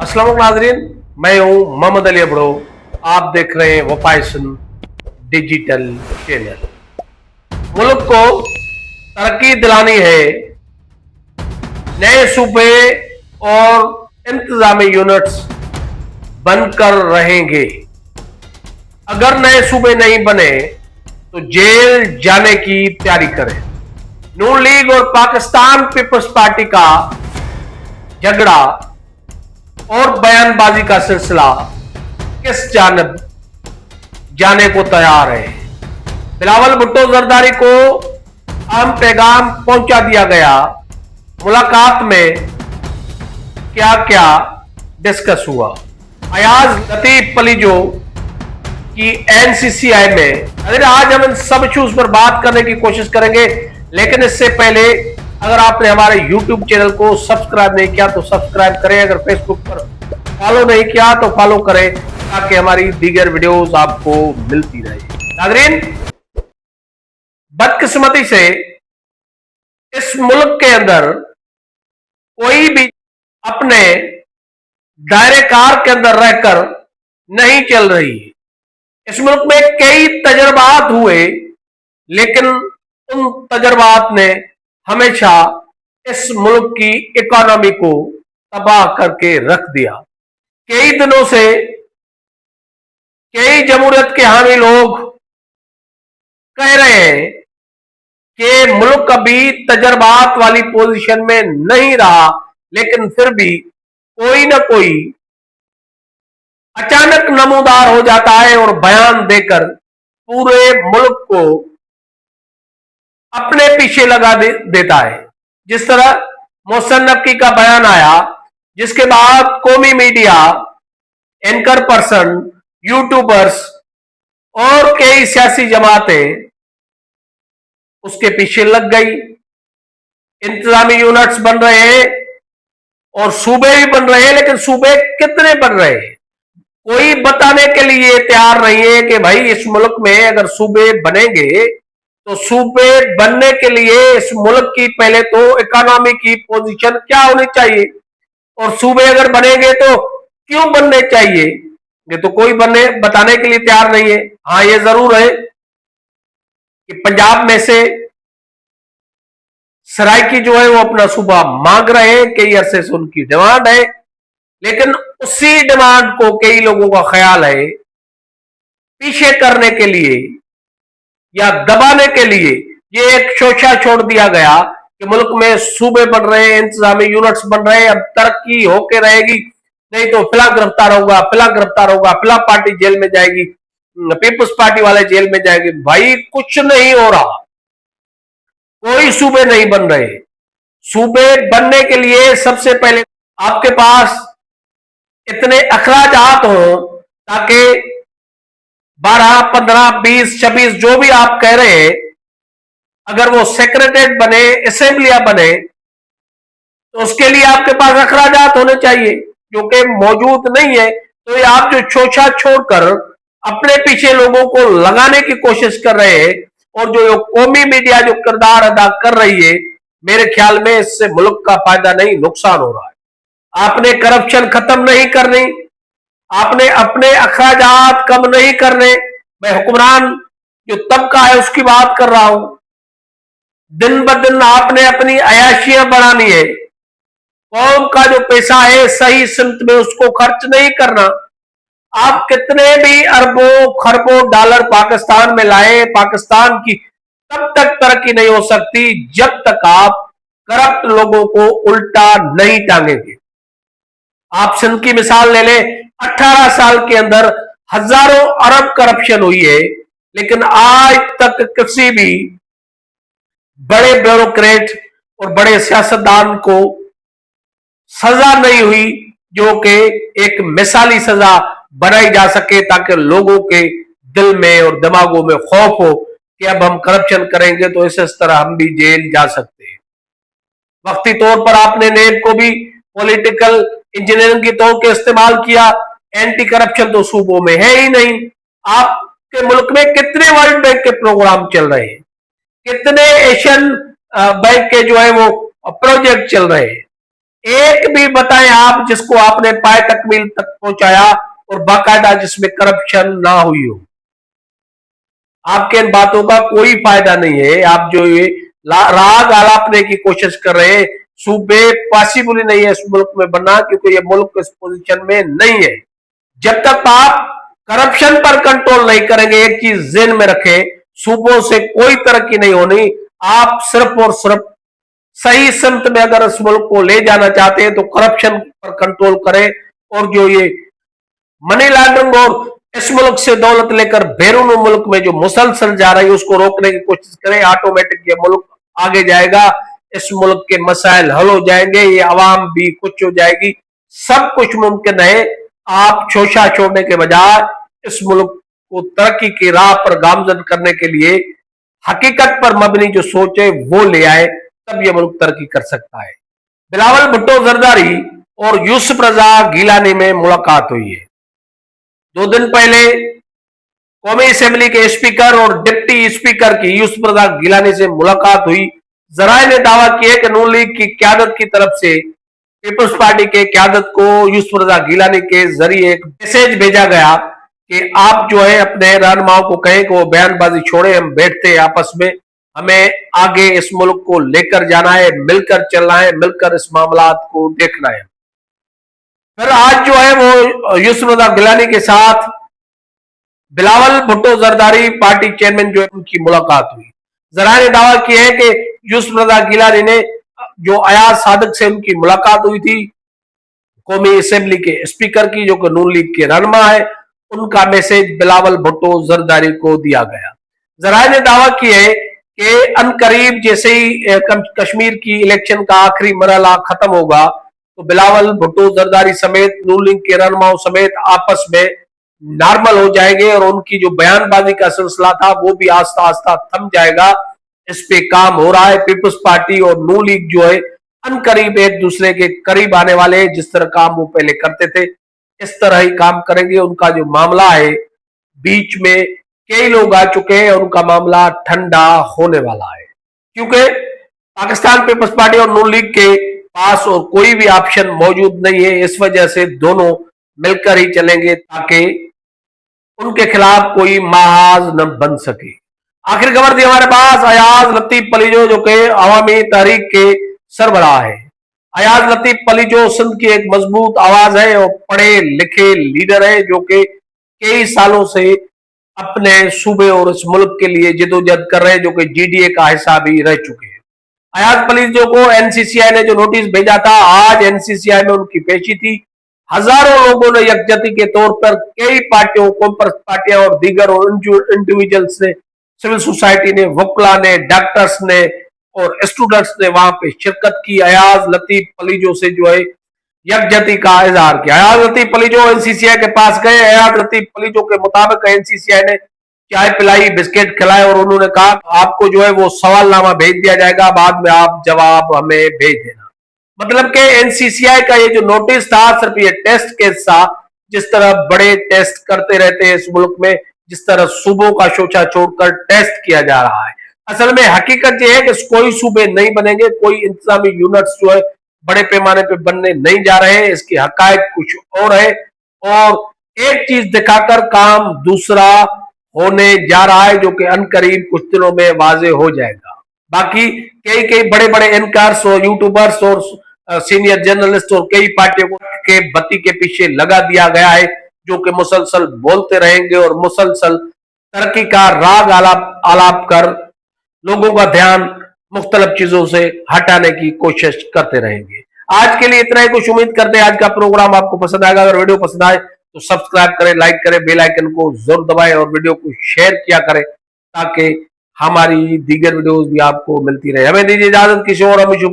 अस्सलाम वालेकुम नाज़रीन, मैं हूं मोहम्मद अली अबड़ो। आप देख रहे हैं वफायसन डिजिटल चैनल। मुल्क को तरक्की दिलानी है, नए सूबे और इंतजामी यूनिट्स बनकर रहेंगे। अगर नए सूबे नहीं बने तो जेल जाने की तैयारी करें। नून लीग और पाकिस्तान पीपल्स पार्टी का झगड़ा और बयानबाजी का सिलसिला किस जानब जाने को तैयार है। बिलावल भुट्टो जरदारी को अहम पैगाम पहुंचा दिया गया। मुलाकात में क्या क्या डिस्कस हुआ। अयाज लतीफ पलीजो की एनसीसीआई में। अगर आज हम इन सब इश्यूज पर बात करने की कोशिश करेंगे, लेकिन इससे पहले अगर आपने हमारे YouTube चैनल को सब्सक्राइब नहीं किया तो सब्सक्राइब करें। अगर Facebook पर फॉलो नहीं किया तो फॉलो करें ताकि हमारी दीगर वीडियोस आपको मिलती रहे। नाज़रीन, बदकिस्मती से इस मुल्क के अंदर कोई भी अपने दायरे कार के अंदर रहकर नहीं चल रही है। इस मुल्क में कई तजर्बात हुए, लेकिन उन तजर्बात ने हमेशा इस मुल्क की इकोनॉमी को तबाह करके रख दिया। कई दिनों से कई जमहूरियत के हामी लोग कह रहे हैं कि मुल्क अभी तजर्बात वाली पोजीशन में नहीं रहा, लेकिन फिर भी कोई ना कोई अचानक नमूदार हो जाता है और बयान देकर पूरे मुल्क को अपने पीछे लगा देता है। जिस तरह मोहसिन नकवी का बयान आया, जिसके बाद कौमी मीडिया, एंकर पर्सन, यूट्यूबर्स और कई सियासी जमातें उसके पीछे लग गई। इंतजामी यूनिट्स बन रहे हैं और सूबे भी बन रहे हैं, लेकिन सूबे कितने बन रहे हैं कोई बताने के लिए तैयार नहीं है कि भाई इस मुल्क में अगर सूबे बनेंगे तो सूबे बनने के लिए इस मुल्क की पहले तो इकोनॉमी की पोजीशन क्या होनी चाहिए, और सूबे अगर बनेंगे तो क्यों बनने चाहिए, ये तो कोई बताने के लिए तैयार नहीं है। हाँ, ये जरूर है कि पंजाब में से सराइकी जो है वो अपना सूबा मांग रहे हैं, कई अरसे से उनकी डिमांड है, लेकिन उसी डिमांड को कई लोगों का ख्याल है पीछे करने के लिए या दबाने के लिए ये एक शोशा छोड़ दिया गया कि मुल्क में सूबे बन रहे हैं, इंतजामी यूनिट्स बन रहे हैं, अब तरक्की होके रहेगी, नहीं तो फिला गिरफ्तार होगा, फिला गिरफ्तार होगा, फिला पार्टी जेल में जाएगी, पीपल्स पार्टी वाले जेल में जाएंगे। भाई कुछ नहीं हो रहा, कोई सूबे नहीं बन रहे। सूबे बनने के लिए सबसे पहले आपके पास इतने अखराजात हो ताकि 12, 15, 20, 26 जो भी आप कह रहे हैं, अगर वो सेक्रेटरीट बने, असेंबलियां बने, तो उसके लिए आपके पास अखराजात होने चाहिए जो कि मौजूद नहीं है। तो ये आप जो शोशा छोड़कर अपने पीछे लोगों को लगाने की कोशिश कर रहे हैं, और जो कौमी मीडिया जो किरदार अदा कर रही है, मेरे ख्याल में इससे मुल्क का फायदा नहीं नुकसान हो रहा है। आपने करप्शन खत्म नहीं करनी, आपने अपने अखराजात कम नहीं करने। मैं हुक्मरान जो तबका है उसकी बात कर रहा हूं। दिन ब दिन आपने अपनी अयाशियां बढ़ानी है। कौम का जो पैसा है सही सिमत में उसको खर्च नहीं करना। आप कितने भी अरबों खरबों डॉलर पाकिस्तान में लाए, पाकिस्तान की तब तक तरक्की नहीं हो सकती जब तक आप करप्ट लोगों को उल्टा नहीं टांगेंगे। आप सिंध की मिसाल ले लें, 18 साल के अंदर हजारों अरब करप्शन हुई है, लेकिन आज तक किसी भी बड़े ब्यूरोक्रेट और बड़े सियासतदान को सजा नहीं हुई जो कि एक मिसाली सजा बनाई जा सके, ताकि लोगों के दिल में और दिमागों में खौफ हो कि अब हम करप्शन करेंगे तो इस तरह हम भी जेल जा सकते हैं। वक्ती तौर पर आपने नेब को भी पॉलिटिकल इंजीनियरिंग के तौर पर इस्तेमाल किया। एंटी करप्शन तो सूबों में है ही नहीं। आपके मुल्क में कितने वर्ल्ड बैंक के प्रोग्राम चल रहे हैं, कितने एशियन बैंक के जो है वो प्रोजेक्ट चल रहे हैं, एक भी बताएं आप जिसको आपने पाए तकमील तक पहुंचाया और बाकायदा जिसमें करप्शन ना हुई हो। आपके इन बातों का कोई फायदा नहीं है। आप जो ये राग आलापने की कोशिश कर रहे हैं, सूबे पॉसिबल ही नहीं है इस मुल्क में बनना, क्योंकि ये मुल्क इस पोजीशन में नहीं है। जब तक आप करप्शन पर कंट्रोल नहीं करेंगे, एक चीज ज़हन में रखें, सूबों से कोई तरक्की नहीं होनी। आप सिर्फ और सिर्फ सही सिमत में अगर इस मुल्क को ले जाना चाहते हैं तो करप्शन पर कंट्रोल करें, और जो ये मनी लॉन्ड्रिंग और इस मुल्क से दौलत लेकर बैरून मुल्क में जो मुसलसल जा रही है उसको रोकने की कोशिश करें। ऑटोमेटिक ये मुल्क आगे जाएगा, इस मुल्क के मसाइल हल हो जाएंगे, ये आवाम भी कुछ हो जाएगी, सब कुछ मुमकिन है। आप शोशा छोड़ने के बजाय इस मुल्क को तरक्की की राह पर गामजन करने के लिए हकीकत पर मबनी जो सोच है वो ले आए, तब ये मुल्क तरक्की कर सकता है। बिलावल भुट्टो जरदारी और यूसुफ रजा गिलानी में मुलाकात हुई है। 2 दिन पहले कौमी असेंबली के स्पीकर और डिप्टी स्पीकर की यूसुफ रजा गिलानी से मुलाकात हुई। जराए ने दावा किया कि नून लीग की क्यादत की तरफ से पीपल्स पार्टी के क्यादत को यूसुफ रजा गिलानी के जरिए एक मैसेज भेजा गया कि आप जो है अपने रहनुमाओं को कहें कि वो बयानबाजी छोड़े, हम बैठते हैं आपस में, हमें आगे इस मुल्क को लेकर जाना है, मिलकर चलना है, मिलकर इस मामला को देखना है। फिर आज जो है वो यूसुफ रजा गिलानी के साथ बिलावल भुट्टो जरदारी पार्टी चेयरमैन जो है उनकी मुलाकात हुई। जरा ने दावा किया है कि यूसुफ रजा गिलानी ने जो अयाज सादिक से उनकी मुलाकात हुई थी, कौमी असेंबली के स्पीकर की, जो कि नून लीग के रहनुमा है, उनका मैसेज बिलावल भुट्टो जरदारी को दिया गया। जरा ने दावा किया है कि अनकरीब जैसे ही कश्मीर की इलेक्शन का आखिरी मरहला खत्म होगा तो बिलावल भुट्टो जरदारी समेत नून लीग के रहनुमाओं समेत आपस में नॉर्मल हो जाएंगे और उनकी जो बयानबाजी का सिलसिला था वो भी आस्ता आस्ता थम जाएगा। इस पे काम हो रहा है। पीपल्स पार्टी और नून लीग जो है अनकरीब एक दूसरे के करीब आने वाले हैं। जिस तरह काम वो पहले करते थे इस तरह ही काम करेंगे। उनका जो मामला है, बीच में कई लोग आ चुके हैं, उनका मामला ठंडा होने वाला है, क्योंकि पाकिस्तान पीपल्स पार्टी और नून लीग के पास और कोई भी ऑप्शन मौजूद नहीं है। इस वजह से दोनों मिलकर ही चलेंगे ताकि उनके खिलाफ कोई महाज न बन सके। आखिर खबर थी हमारे पास अयाज लतीफ पलीजो, जो कि अवामी तहरीक के सरबराह है। अयाज लतीफ पलीजो सिंध की एक मजबूत आवाज है और पढ़े लिखे लीडर है, जो कि कई सालों से अपने सूबे और इस मुल्क के लिए जिदोजहद कर रहे हैं, जो कि जीडीए का हिस्सा भी रह चुके हैं। अयाज पलीजो को एनसीसीआई ने जो नोटिस भेजा था, आज एनसीसीआई में उनकी पेशी थी। हजारों लोगों ने यकजहती के तौर पर कई पार्टियों, कॉमर्स पार्टियां और दीगर और इंडिविजुअल्स ने, सिविल सोसाइटी ने, वकला ने, डॉक्टर्स ने और स्टूडेंट्स ने वहां पे शिरकत की। अयाज लतीफ पलीजो से जो है यकजहती का इजहार किया। अयाज लतीफ पलीजो एनसीसीआई के पास गए। अयाज लतीफ पलीजो के मुताबिक एनसीसीआई ने चाय पिलाई, बिस्किट खिलाए और उन्होंने कहा आपको जो है वो सवालनामा भेज दिया जाएगा, बाद में आप जवाब हमें भेज देना। मतलब कि एनसीसीआई का ये जो नोटिस था सिर्फ ये टेस्ट केस था। जिस तरह बड़े टेस्ट करते रहते हैं इस मुल्क में, जिस तरह सूबों का शोशा छोड़कर टेस्ट किया जा रहा है, असल में हकीकत ये है कि कोई सूबे नहीं बनेंगे, कोई इंतजामी यूनिट्स जो है बड़े पैमाने पे बनने नहीं जा रहे हैं। इसकी हकायक कुछ और है और एक चीज दिखाकर काम दूसरा होने जा रहा है, जो कि अनकरीब कुछ दिनों में वाजे हो जाएगा। बाकी कई कई बड़े बड़े एंकर्स और यूट्यूबर्स और सीनियर जर्नलिस्ट और कई पार्टियों के बत्ती के पीछे लगा दिया गया है, जो कि मुसलसल बोलते रहेंगे और मुसलसल तरक्की का राग आलाप कर लोगों का ध्यान मुख्तलिफ चीजों से हटाने की कोशिश करते रहेंगे। आज के लिए इतना ही, कुछ उम्मीद करते हैं आज का प्रोग्राम आपको पसंद आएगा। अगर वीडियो पसंद आए तो सब्सक्राइब करें, लाइक करें, बेल आइकन को जरूर दबाएं और वीडियो को शेयर किया करें ताकि हमारी दीगर वीडियोस भी आपको मिलती रहे। हमें दीजिए इजाजत, किसी और